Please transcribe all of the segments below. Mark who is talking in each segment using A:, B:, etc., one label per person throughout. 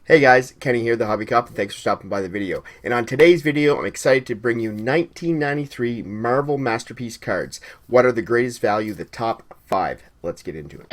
A: Hey guys, Kenny here, the Hobby Cop, and thanks for stopping by the video. And on today's video, I'm excited to bring you 1993 Marvel Masterpiece cards. What are the greatest value, the top 5? Let's get into it.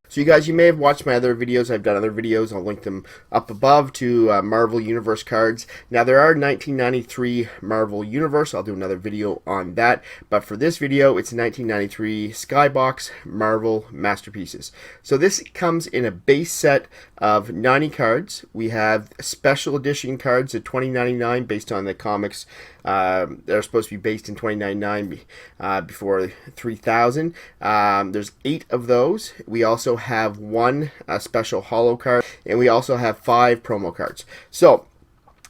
A: So you guys, you may have watched my other videos. I've done other videos. I'll link them up above to Marvel Universe cards. Now, there are 1993 Marvel Universe. I'll do another video on that. But for this video, it's 1993 Skybox Marvel Masterpieces. So this comes in a base set of 90 cards. We have special edition cards at $20.99 based on the comics that are supposed to be based in $29.99 before $3,000. There's 8 of those. We also have one special holo card, and we also have 5 promo cards. So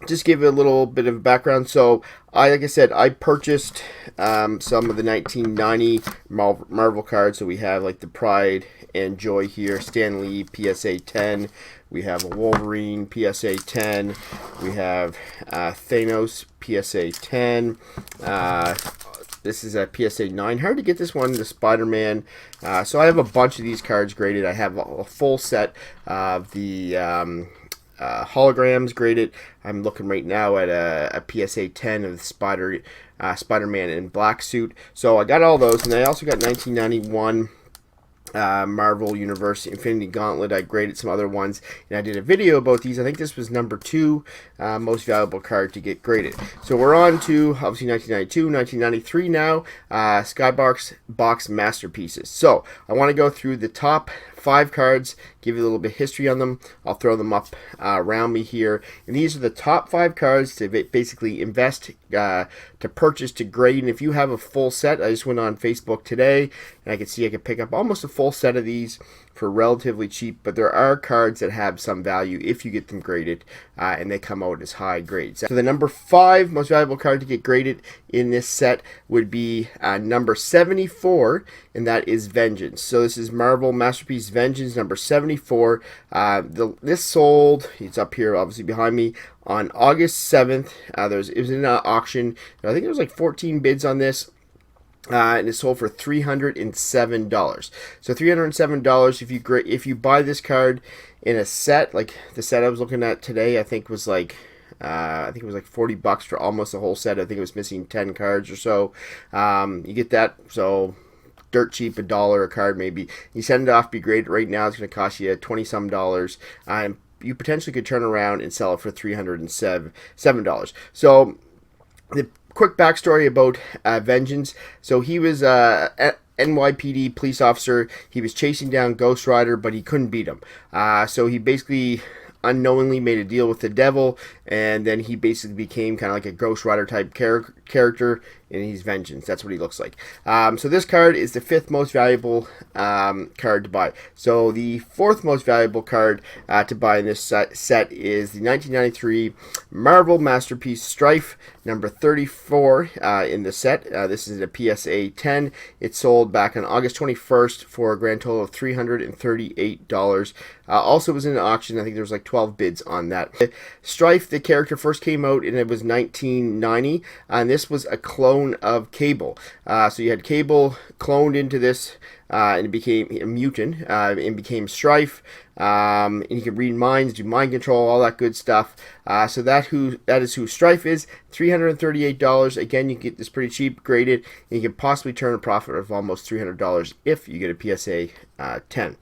A: just give it a little bit of background. So like I said, I purchased some of the 1990 Marvel cards. So we have like the Pride and Joy here, Stan Lee PSA 10. We have a Wolverine PSA 10. We have Thanos PSA 10. This is a PSA 9. Hard to get this one, the Spider-Man. So I have a bunch of these cards graded. I have a full set of the holograms graded. I'm looking right now at a PSA 10 of the Spider-Man in black suit. So I got all those, and I also got 1991 Marvel Universe Infinity Gauntlet. I graded some other ones, and I did a video about these. I think this was number 2 most valuable card to get graded. So we're on to obviously 1992, 1993 now. Skybox Masterpieces. So I want to go through the top 5 cards, give you a little bit of history on them. I'll throw them up around me here. And these are the top 5 cards to basically invest, to purchase, to grade. And if you have a full set, I just went on Facebook today, and I can see I could pick up almost a full set of these for relatively cheap. But there are cards that have some value if you get them graded, and they come out as high grades. So the number 5 most valuable card to get graded in this set would be number 74, and that is Vengeance. So this is Marvel Masterpiece Vengeance number 74. This sold, it's up here obviously behind me, on August 7th. It was in an auction. I think there was like 14 bids on this. And it sold for $307. So $307 if you buy this card in a set, like the set I was looking at today, I think was like it was like $40 for almost the whole set. I think it was missing 10 cards or so. You get that, so dirt cheap, $1 a card maybe. You send it off, be graded right now. It's going to cost you $20-some, and you potentially could turn around and sell it for $307. So the quick backstory about Vengeance. So he was a NYPD police officer. He was chasing down Ghost Rider, but he couldn't beat him. So he basically unknowingly made a deal with the devil, and then he basically became kind of like a Ghost Rider type character, and he's Vengeance. That's what he looks like. So this card is the 5th most valuable card to buy. So the 4th most valuable card to buy in this set is the 1993 Marvel Masterpiece Strife, number 34 in the set. This is a PSA 10. It sold back on August 21st for a grand total of $338. Also was in an auction. I think there was like 12 bids on that. Strife, the character, first came out, and it was 1990, and this was a clone of Cable. So you had Cable cloned into this, and it became a mutant, and became Strife. And he can read minds, do mind control, all that good stuff. So that is who Strife is. $338. Again, you can get this pretty cheap, graded, and you can possibly turn a profit of almost $300 if you get a PSA 10.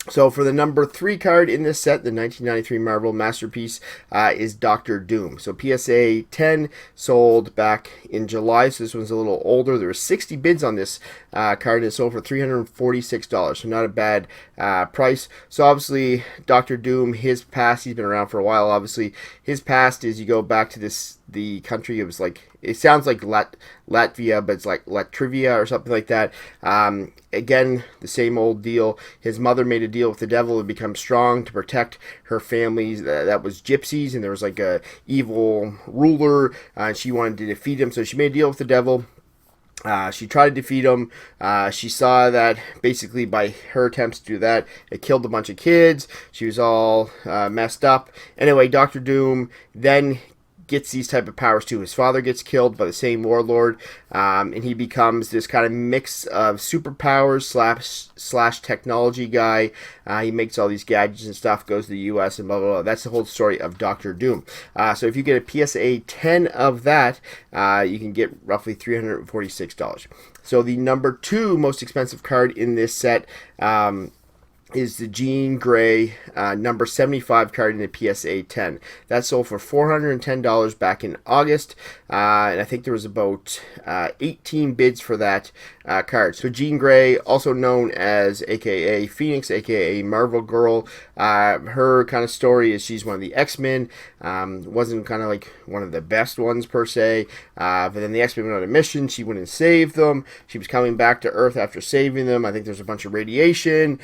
A: So for the number 3 card in this set, the 1993 Marvel Masterpiece, is Doctor Doom. So PSA 10 sold back in July, so this one's a little older. There were 60 bids on this card, and it sold for $346, so not a bad price. So obviously, Doctor Doom, his past, he's been around for a while, obviously. His past is, you go back to the country, it was like, it sounds like Latvia, but it's like Latvia or something like that. Again, the same old deal. His mother made a deal with the devil to become strong, to protect her family. That was gypsies, and there was like a evil ruler, and she wanted to defeat him, so she made a deal with the devil. She tried to defeat him. She saw that basically by her attempts to do that, it killed a bunch of kids. She was all messed up. Anyway, Doctor Doom then gets these type of powers too. His father gets killed by the same warlord, and he becomes this kind of mix of superpowers slash technology guy. He makes all these gadgets and stuff, goes to the U.S. and blah, blah, blah. That's the whole story of Doctor Doom. So if you get a PSA 10 of that, you can get roughly $346. So the number 2 most expensive card in this set is the Jean Grey number 75 card in the PSA 10. That sold for $410 back in August, and I think there was about 18 bids for that card. So Jean Grey, also known as AKA Phoenix, AKA Marvel Girl, her kind of story is she's one of the X-Men. Wasn't kind of like one of the best ones per se, but then the X-Men went on a mission. She went and saved them. She was coming back to Earth after saving them. I think there's a bunch of radiation.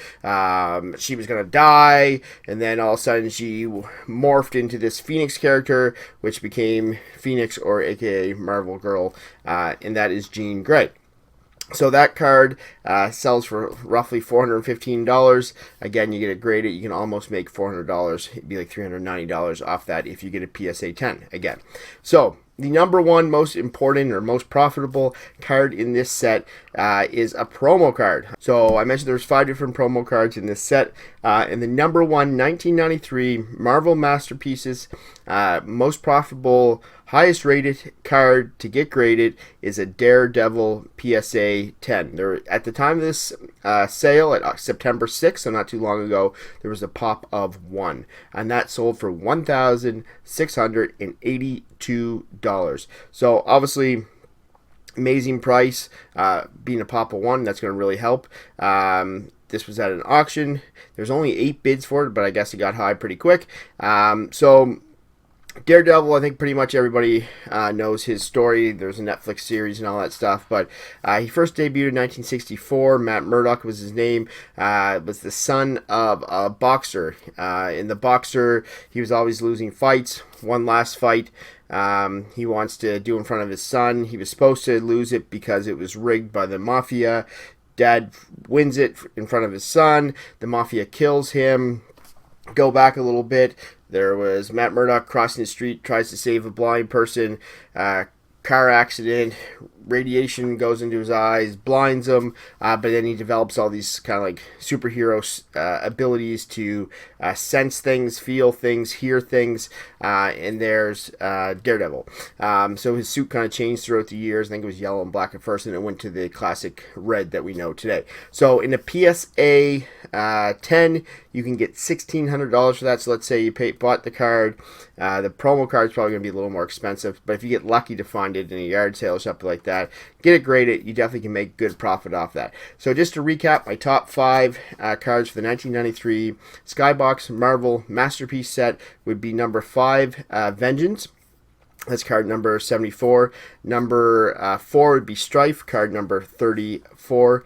A: She was going to die, and then all of a sudden she morphed into this Phoenix character, which became Phoenix, or AKA Marvel Girl, and that is Jean Grey. So that card sells for roughly $415. Again, you get it graded. You can almost make $400. It'd be like $390 off that if you get a PSA 10 again. So the number 1 most important or most profitable card in this set is a promo card. So I mentioned there's 5 different promo cards in this set. And the number 1 1993 Marvel MasterPieces most profitable, highest rated card to get graded is a Daredevil PSA 10. There, at the time of this sale at September 6th, so not too long ago, there was a pop of 1, and that sold for $1,682. So obviously, amazing price. Being a pop of 1, that's going to really help. This was at an auction. There's only 8 bids for it, but I guess it got high pretty quick. So Daredevil, I think pretty much everybody knows his story. There's a Netflix series and all that stuff. But he first debuted in 1964. Matt Murdock was his name. Was the son of a boxer. In the boxer, he was always losing fights. One last fight he wants to do in front of his son. He was supposed to lose it because it was rigged by the mafia. Dad wins it in front of his son. The mafia kills him. Go back a little bit. There was Matt Murdock crossing the street, tries to save a blind person. Car accident, radiation goes into his eyes, blinds him, but then he develops all these kind of like superhero abilities to sense things, feel things, hear things, and there's Daredevil. So his suit kind of changed throughout the years. I think it was yellow and black at first, and it went to the classic red that we know today. So in a PSA 10, you can get $1,600 for that. So let's say you bought the card. The promo card is probably going to be a little more expensive, but if you get lucky to find it in a yard sale or something like that, get it graded. You definitely can make good profit off that. So just to recap, my top 5 cards for the 1993 Skybox Marvel Masterpiece set would be number 5, Vengeance. That's card number 74. Number 4 would be Strife, card number 34.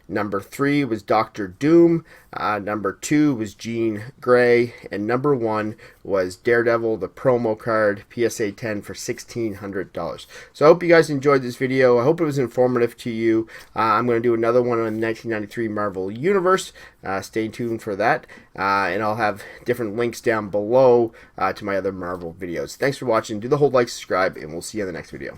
A: Number 3 was Doctor Doom. Number 2 was Jean Grey. And number 1 was Daredevil, the promo card, PSA 10 for $1,600. So I hope you guys enjoyed this video. I hope it was informative to you. I'm going to do another one on the 1993 Marvel Universe. Stay tuned for that. And I'll have different links down below to my other Marvel videos. Thanks for watching. Do the whole like, subscribe, and we'll see you in the next video.